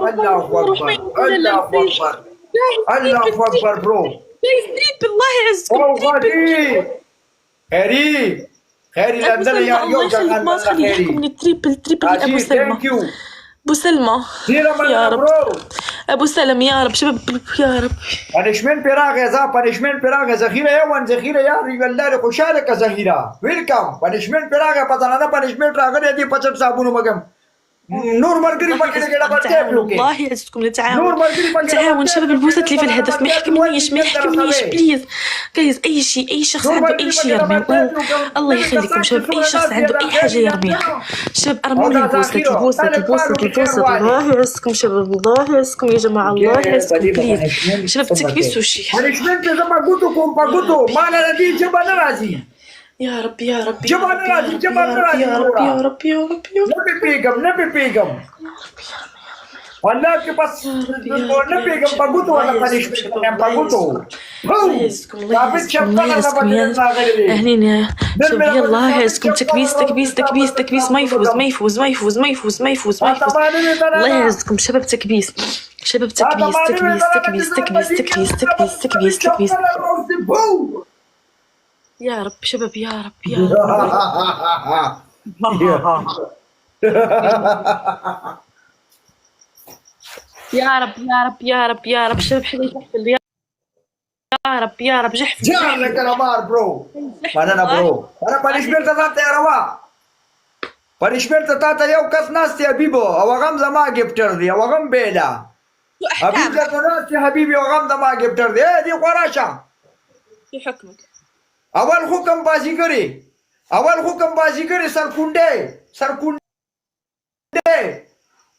الله اكبر الله اكبر الله اكبر برو. جايز تريبل، الله يعزكم. خيري خيري خيري لندن يا الله يخليك، ما تخلي يحكمني. تريبل ابو سلمى، ابو سلمى يا رب، ابو سلمى يا رب. شباب يا رب. پنشمنت پیراغه ذا پنشمنت پیراغه ذخیره یوان ذخیره یا ریولدار خوشاله کا ذخیره ویلکم. پنشمنت پیراغه پتا نه پنشمنت راغله دی 50 صابون مګم نور مرګري پکې دغه ډبل ټیپ لوکي. الله يعزكم نتعاون، نتعاون شباب. البوسات اللي في الهدف ما يحكمنيش بليز جايز. اي شيء، اي شخص عنده اي شيء يرميه. الله يخليكم شباب، اي شخص عنده اي حاجه يرميها. شباب ارموا لي البوسات. الله يعزكم شباب، الله يعزكم يا جماعه، الله يعزكم بليز شباب. تكبيسوا شي يا رب يا رب يا رب يا رب يا رب يا رب يا رب يا رب. نبي بيغم والله के पास न बेगम पगुतो वाला पनिशमेंट पगुतो اهلين يا شباب. الله يعزكم. تكبيس ما يفوز. الله يعزكم شباب. تكبيس شباب. تكبيس يا رب شباب، يا رب يا رب يا رب يا رب يا رب شباب. حلي تحفل يا رب جحفل جعلك انا مار برو انا برو انا پنشمنت ته روا پنشمنت ته یو کس ناس ته حبیبو او غم زما گیفټر دی او غم بیلا حبیب ته ناس ته حبیبي او غم زما گیفټر دی. دی قراشه في حكمك. اول حکم بازیګری سرکونډه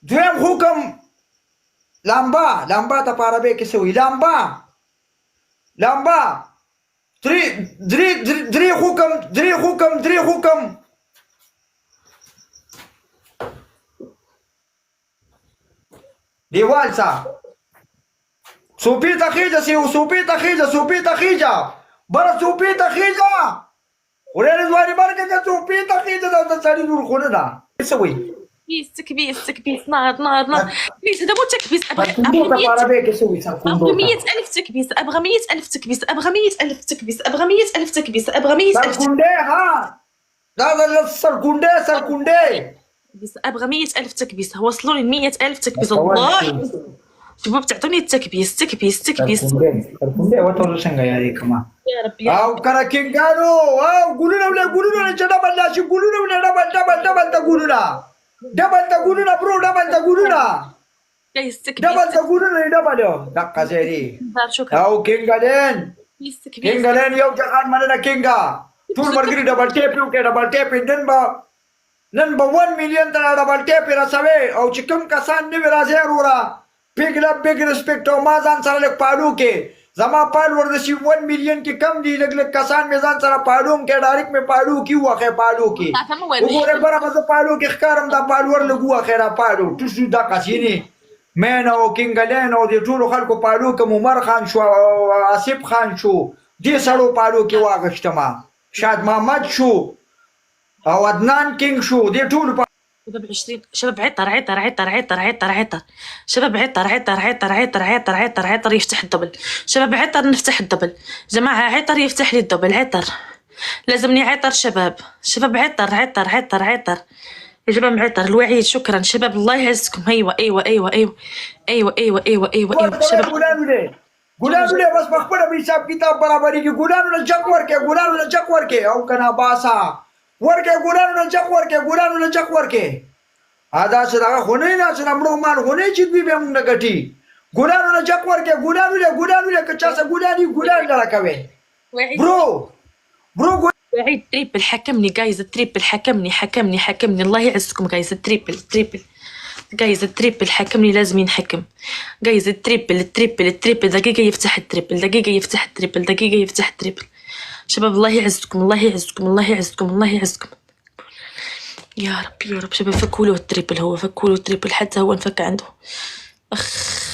دویم حکم لامبا ته پاره کې سوې لامبا درې حکم دیوال سا سوپی تخیجه برا سوپی تخیجه ورې زواري برګه که سوپی تخیجه دا سړی نور خونه ده څه وایي. تكبيس نار تكبيس. هذا مو تكبيس. ابغى 100,000 تكبيس. ابغى 100,000 تكبيس. ابغى 100,000 تكبيس. ابغى 100,000 تكبيس. ابغى 100,000 سركونده ها لا سركونده ابغى 100,000 تكبيس. وصلوا لي 100,000 تكبيس. الله شباب تعطوني التكبيس. سركونده وتر څنګه یاري کما يا رب او کرا کینګانو او ګولونه نه چټه بللا شي ګولونه ډبل برو ډبل جايز تكبيس. ډبل دقه زيري او کینګالن یو ځخان مننه کینګا ټول مرګري ډبل ټیپ نن به 1 مليون ته ډبل ټیپ رسوي او چې کوم کسان نه راځي ورا big respect او ما ځان سره لیک پالو کې زما پال ورنشي 1 مليون کې کم دی لګ کسان مې ځان سره پالوم کې ډایرکټ مې پالو کې واخه پالو کې وګوره برابر زه پالو کې ښکارم دا پالور لګو خیره پالو ټوسو دا قصینه مې نو کینګلین او د ټولو خلکو پالو کې عمر خان شو آصف خان شو دې سړو پالو کې واغښتما شاد محمد شو او عدنان کینګ شو دې ټولو شباب 20 شباب عطر شباب عطر يفتح الدبل. شباب عطر نفتح الدبل جماعة. عطر يفتح لي الدبل. عطر لازمني عطر شباب عطر يا جماعة عطر الوعيد. شكرا شباب الله يعزكم. ايوه شباب ګولانو له بس مخبره به حساب کتاب برابرۍ کې ګولانو له چک ورکه او کنا باسا ورکه ګولانو له چک ورکه ادا سره غونه نه چې نمړو مان غونه چې دوی به موږ غټي ګولانو له چک ورکه ګولانو له کچا سره ګولان راکوي برو وعيد تريبل حكمني جايز. التريبل حكمني الله يعزكم جايز. التريبل جايز التريبل حكمني لازم ينحكم جايز. التريبل دقيقة يفتح التريبل شباب الله يعزكم يا رب شباب. فكوا له التريبل حتى هو انفك عنده.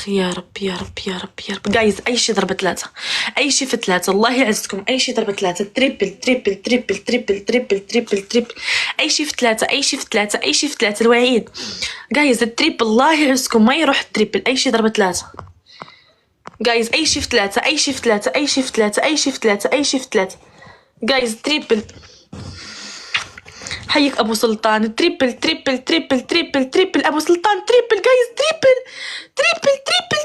اخي يا رب يا رب يا رب يا رب. جايز اي شي ضرب 3، اي شي في 3، الله يعزكم اي شي ضرب 3. تريبل تريبل تريبل تريبل تريبل تريبل تريبل، اي شي في 3، اي شي في 3، اي شي في 3. الوعيد جايز التريبل الله يعزكم ما يروح التريبل، اي شي ضرب 3. جايز اي شي في 3، اي شي في 3، اي شي في 3، اي شي في 3، اي شي في 3. جايز تريبل. حيك ابو سلطان. تريبل تريبل تريبل تريبل تريبل ابو سلطان. تريبل جايز. تريبل تريبل تريبل